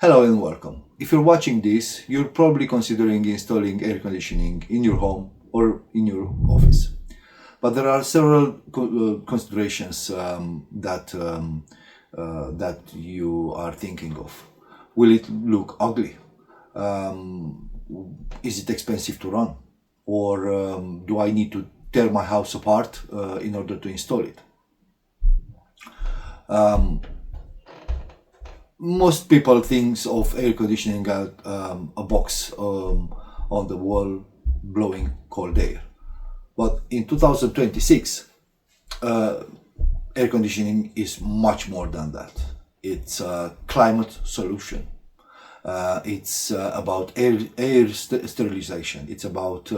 Hello and welcome. If you're watching this, you're probably considering installing air conditioning in your home or in your office. But there are several considerations that you are thinking of. Will it look ugly? Is it expensive to run? Or do I need to tear my house apart in order to install it? Most people think of air conditioning as a box on the wall blowing cold air. But in 2026, air conditioning is much more than that. It's a climate solution. It's about air sterilization. It's about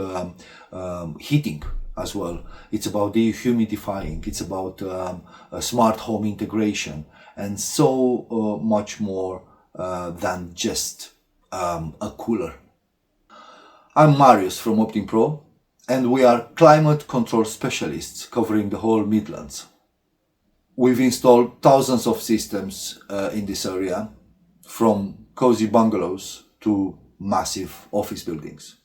heating as well. It's about dehumidifying. It's about a smart home integration, and so much more than just a cooler. I'm Marius from OptimPRO, and we are climate control specialists covering the whole Midlands. We've installed thousands of systems in this area, from cozy bungalows to massive office buildings.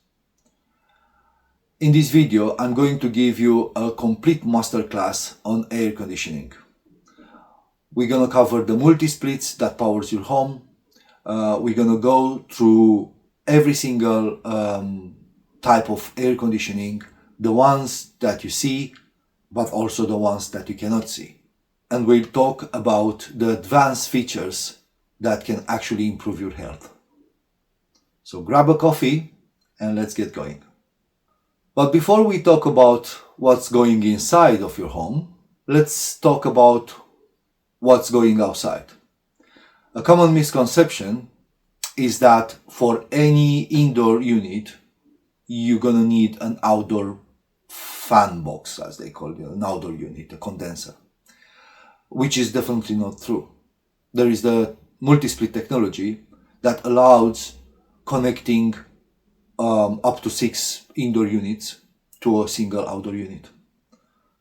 In this video, I'm going to give you a complete masterclass on air conditioning. We're gonna cover the multi-splits that powers your home. We're gonna go through every single type of air conditioning, the ones that you see, but also the ones that you cannot see. And we'll talk about the advanced features that can actually improve your health. So grab a coffee and let's get going. But before we talk about what's going inside of your home, let's talk about what's going outside. A common misconception is that for any indoor unit, you're gonna need an outdoor fan box, as they call it, an outdoor unit, a condenser, which is definitely not true. There is the multi-split technology that allows connecting up to 6 indoor units to a single outdoor unit.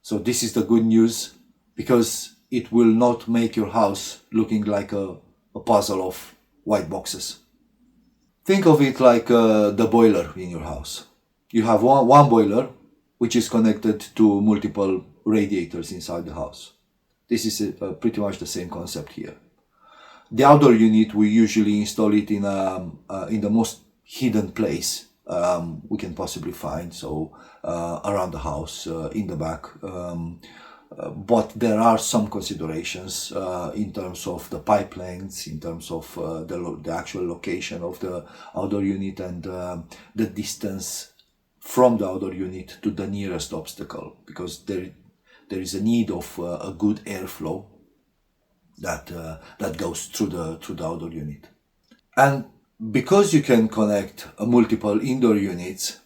So this is the good news, because it will not make your house looking like a puzzle of white boxes. Think of it like the boiler in your house. You have one boiler which is connected to multiple radiators inside the house. This is pretty much the same concept here. The outdoor unit, we usually install it in the most hidden place we can possibly find, so around the house, in the back. But there are some considerations in terms of the pipe lengths, in terms of the actual location of the outdoor unit, and the distance from the outdoor unit to the nearest obstacle, because there is a need of a good airflow that goes through the outdoor unit. And because you can connect multiple indoor units,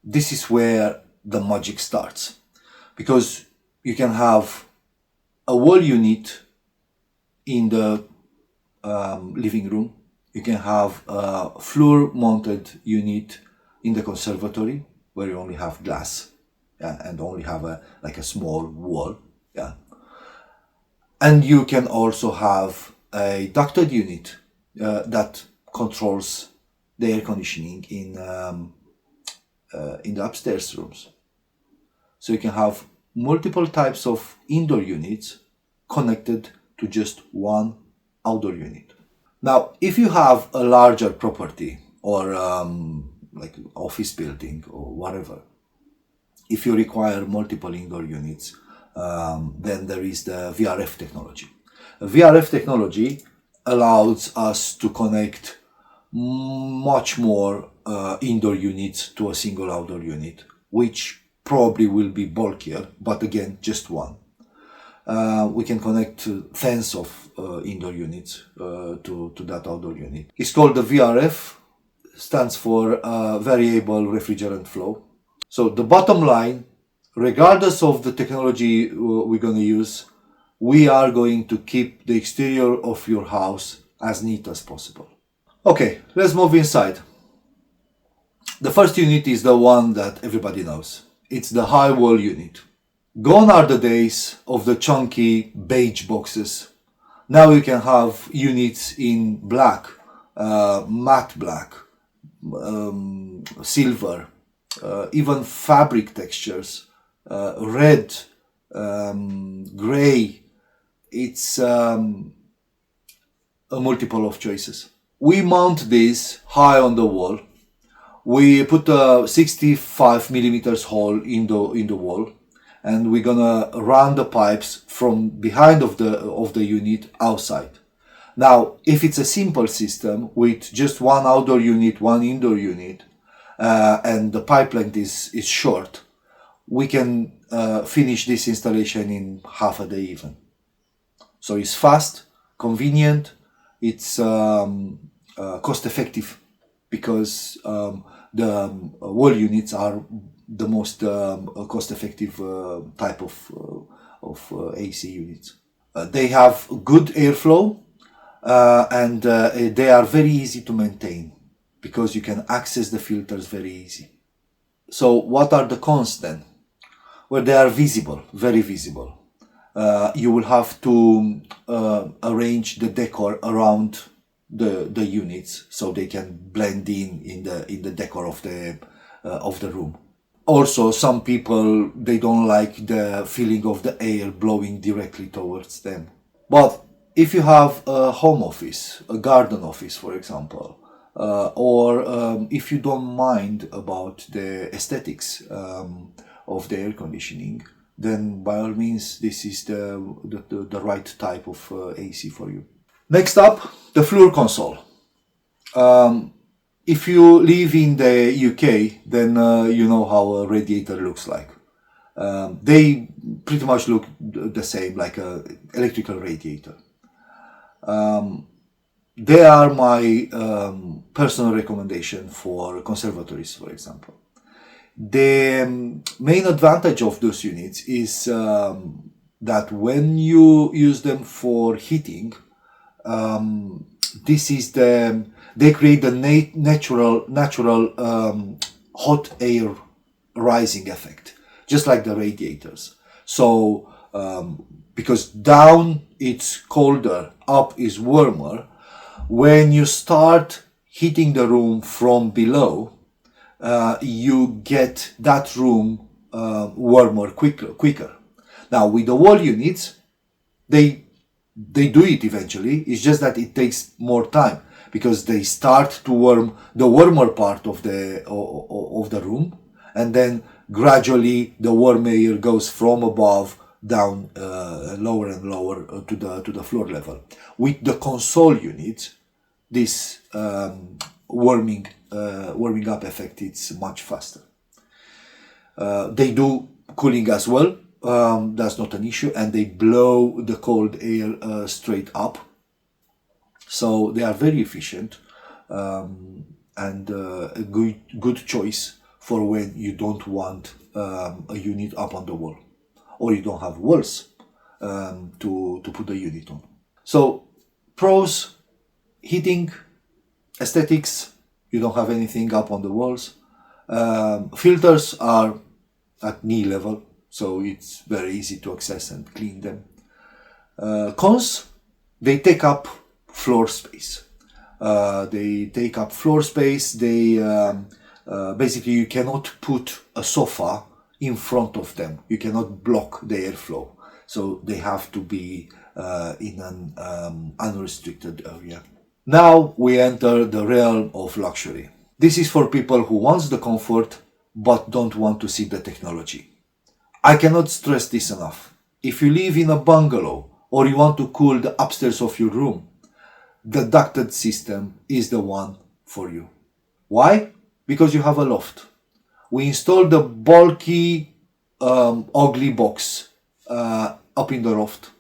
this is where the magic starts, because you can have a wall unit in the living room. You can have a floor mounted unit in the conservatory, where you only have glass, and only have a small wall. And you can also have a ducted unit that controls the air conditioning in the upstairs rooms. So you can have multiple types of indoor units connected to just one outdoor unit. Now, if you have a larger property, or like an office building or whatever, if you require multiple indoor units, then there is the VRF technology. VRF technology allows us to connect much more indoor units to a single outdoor unit, which probably will be bulkier, but again, just one. We can connect tens of indoor units to that outdoor unit. It's called the VRF, stands for variable refrigerant flow. So the bottom line, regardless of the technology we're going to use, we are going to keep the exterior of your house as neat as possible. Okay, let's move inside. The first unit is the one that everybody knows. It's the high wall unit. Gone are the days of the chunky beige boxes Now you can have units in black, matte black, silver, even fabric textures, red, gray. It's a multiple of choices. We mount this high on the wall. We put a 65 millimeters hole in the wall, and we're gonna run the pipes from behind of the unit outside. Now, if it's a simple system with just one outdoor unit, one indoor unit, and the pipe length is short, we can finish this installation in half a day even. So it's fast, convenient, it's cost effective, because the wall units are the most cost effective type of AC units. They have good airflow, and they are very easy to maintain because you can access the filters very easy. So what are the cons then? Well, they are visible, very visible. You will have to arrange the decor around the units so they can blend in the decor of the room. Also, some people, they don't like the feeling of the air blowing directly towards them. But if you have a home office, a garden office, for example, or if you don't mind about the aesthetics of the air conditioning, then by all means, this is the right type of AC for you. Next up, the floor console. If you live in the UK, then you know how a radiator looks like. They pretty much look the same, like an electrical radiator. They are my personal recommendation for conservatories, for example. The main advantage of those units is that when you use them for heating, they create the natural hot air rising effect, just like the radiators. So because down it's colder, up is warmer. When you start heating the room from below, you get that room warmer quicker. Now with the wall units, they do it eventually. It's just that it takes more time because they start to warm the warmer part of the room, and then gradually the warm air goes from above down lower and lower to the floor level. With the console units, this warming up effect is much faster. They do cooling as well. That's not an issue, and they blow the cold air straight up. So they are very efficient, and a good choice for when you don't want a unit up on the wall, or you don't have walls to put the unit on. So pros: heating, aesthetics, you don't have anything up on the walls. Filters are at knee level, so it's very easy to access and clean them. Cons: they take up floor space. Basically you cannot put a sofa in front of them. You cannot block the airflow. So they have to be in an unrestricted area. Now we enter the realm of luxury. This is for people who want the comfort but don't want to see the technology. I cannot stress this enough. If you live in a bungalow or you want to cool the upstairs of your room, the ducted system is the one for you. Why? Because you have a loft. We installed the bulky, ugly box up in the loft.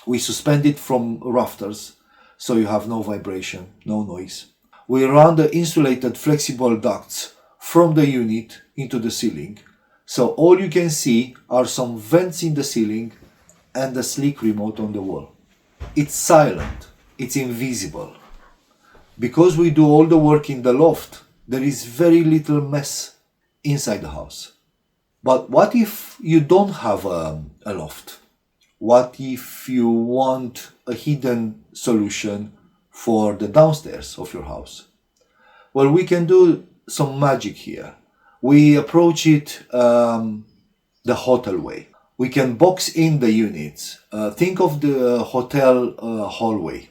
We suspend it from rafters, so you have no vibration, no noise. We run the insulated flexible ducts from the unit into the ceiling, so all you can see are some vents in the ceiling and the sleek remote on the wall. It's silent, it's invisible. Because we do all the work in the loft, there is very little mess inside the house. But what if you don't have a loft? what if you want a hidden solution for the downstairs of your house? Well, we can do some magic here. We approach it the hotel way. We can box in the units. Think of the hotel hallway.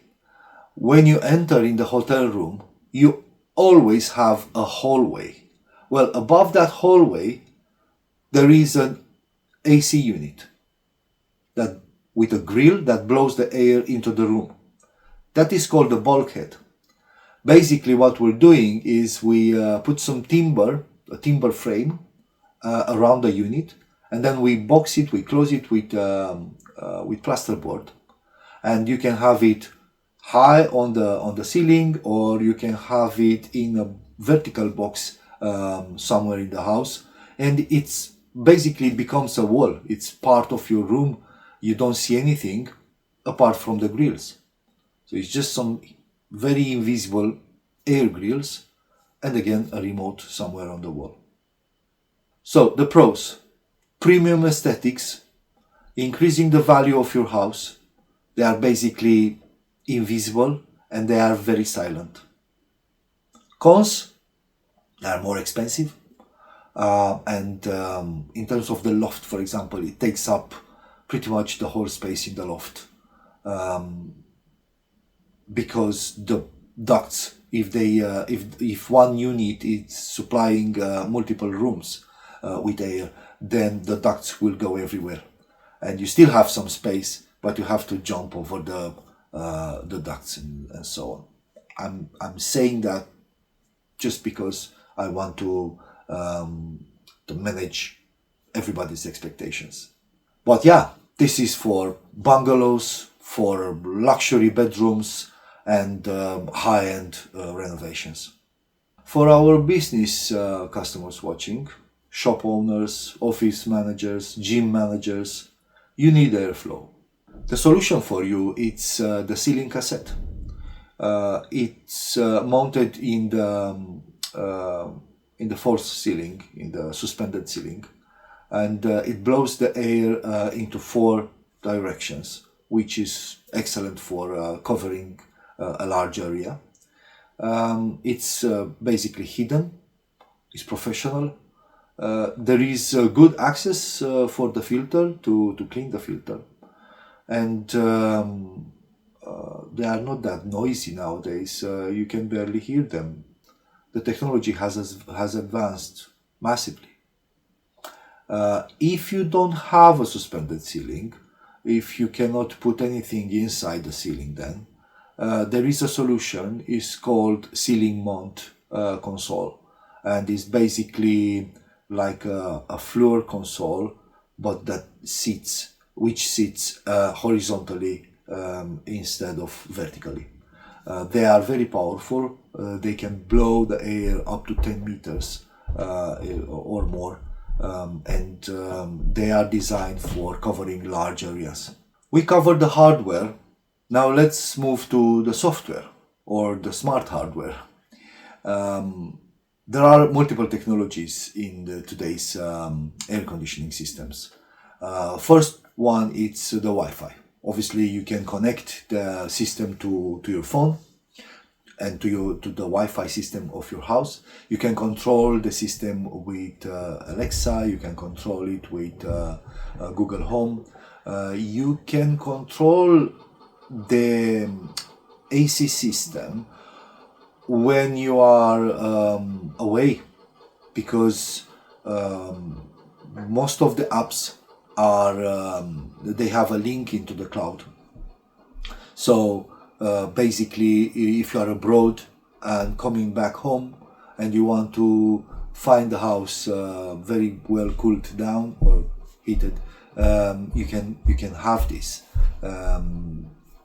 When you enter in the hotel room, you always have a hallway. Well, above that hallway, there is an AC unit that with a grill that blows the air into the room. That is called the bulkhead. Basically, what we're doing is we put some a timber frame around the unit, and then we box it, we close it with plasterboard, and you can have it high on the ceiling, or you can have it in a vertical box somewhere in the house, and it's basically becomes a wall. It's part of your room. You don't see anything apart from the grills. So it's just some very invisible air grills, and again a remote somewhere on the wall. So the pros: premium aesthetics, increasing the value of your house. They are basically invisible and they are very silent. Cons: they are more expensive, and in terms of the loft, for example, it takes up pretty much the whole space in the loft, because the ducts, if one unit is supplying multiple rooms with air, then the ducts will go everywhere, and you still have some space, but you have to jump over the ducts and so on. I'm saying that just because I want to manage everybody's expectations. But yeah, this is for bungalows, for luxury bedrooms, and high-end renovations. For our business customers watching, shop owners, office managers, gym managers, you need airflow. The solution for you, it's the ceiling cassette. It's mounted in the false ceiling, in the suspended ceiling, and it blows the air into 4 directions, which is excellent for covering a large area. It's basically hidden, it's professional. There is good access for the filter to clean the filter, and they are not that noisy nowadays. You can barely hear them. The technology has advanced massively. If you don't have a suspended ceiling, if you cannot put anything inside the ceiling, then there is a solution. It's called ceiling mount console, and it's basically like a floor console, but that sits horizontally instead of vertically. They are very powerful. They can blow the air up to 10 meters or more, and they are designed for covering large areas. We covered the hardware. Now let's move to the software or the smart hardware. There are multiple technologies in today's air conditioning systems. First one, it's the Wi-Fi. Obviously, you can connect the system to your phone and to the Wi-Fi system of your house. You can control the system with Alexa. You can control it with Google Home. You can control the AC system when you are away, because most of the apps they have a link into the cloud. So basically, if you are abroad and coming back home and you want to find the house very well cooled down or heated, you can have this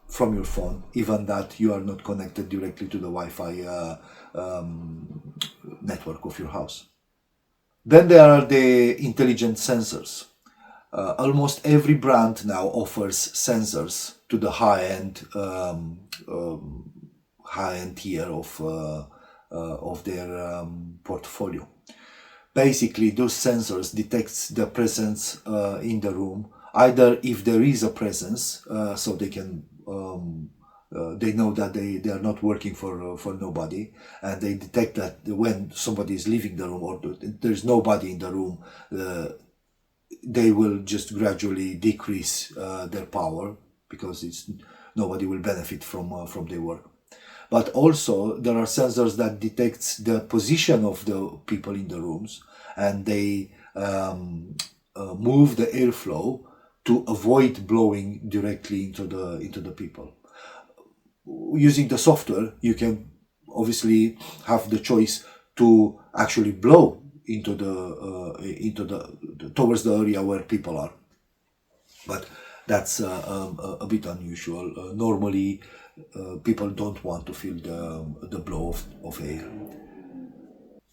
from your phone, even that you are not connected directly to the Wi-Fi network of your house. Then there are the intelligent sensors. Almost every brand now offers sensors to the high-end tier of their portfolio. Basically, those sensors detects the presence in the room Either if there is a presence, so they can they know that they are not working for nobody, and they detect that when somebody is leaving the room or there's nobody in the room, they will just gradually decrease their power, because nobody will benefit from their work. But also there are sensors that detects the position of the people in the rooms, and they move the airflow to avoid blowing directly into the people. Using the software, you can obviously have the choice to actually blow into the towards the area where people are, but that's a bit unusual. Normally, people don't want to feel the blow of air.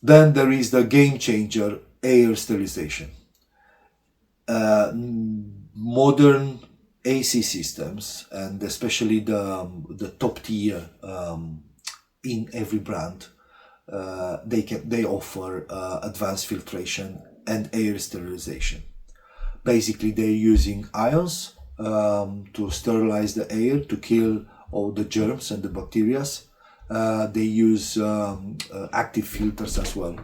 Then there is the game changer, air sterilization. Modern AC systems, and especially the top tier in every brand, they offer advanced filtration and air sterilization. Basically, they're using ions to sterilize the air, to kill all the germs and the bacteria. They use active filters as well.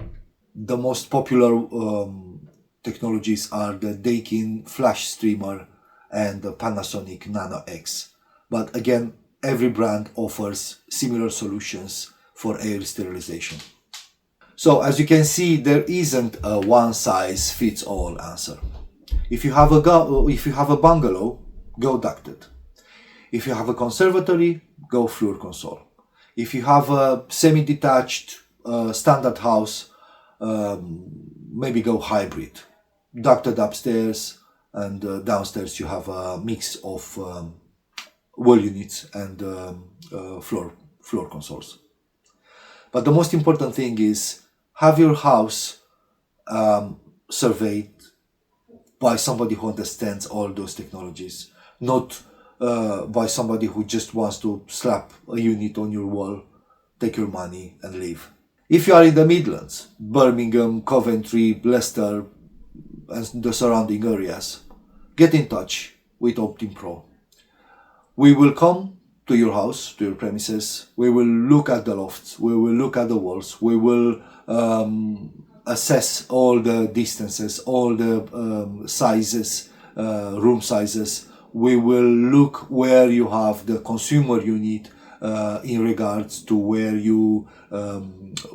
The most popular technologies are the Daikin Flash Streamer and the Panasonic Nano X. But again, every brand offers similar solutions for air sterilization. So as you can see, there isn't a one-size-fits-all answer. If you have a bungalow, go ducted. If you have a conservatory, go floor console. If you have a semi-detached standard house, maybe go hybrid. Ducted upstairs, and downstairs you have a mix of wall units and floor consoles. But the most important thing is have your house surveyed by somebody who understands all those technologies, not by somebody who just wants to slap a unit on your wall, take your money and leave. If you are in the Midlands, Birmingham, Coventry, Leicester and the surrounding areas, get in touch with OptimPRO. We will come to your house, to your premises. We will look at the lofts. We will look at the walls. We will assess all the distances, all the sizes, room sizes. We will look where you have the consumer unit in regards to where you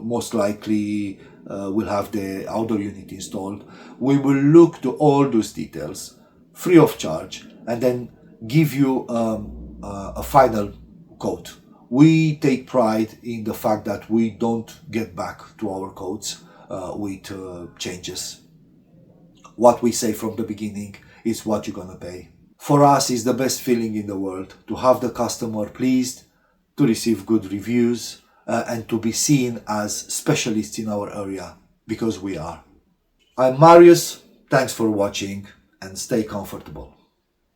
most likely will have the outdoor unit installed. We will look to all those details free of charge, and then give you a final quote. We take pride in the fact that we don't get back to our quotes with changes. What we say from the beginning is what you're gonna pay. For us, it's the best feeling in the world to have the customer pleased, to receive good reviews, and to be seen as specialists in our area, because we are. I'm Marius, thanks for watching, and stay comfortable.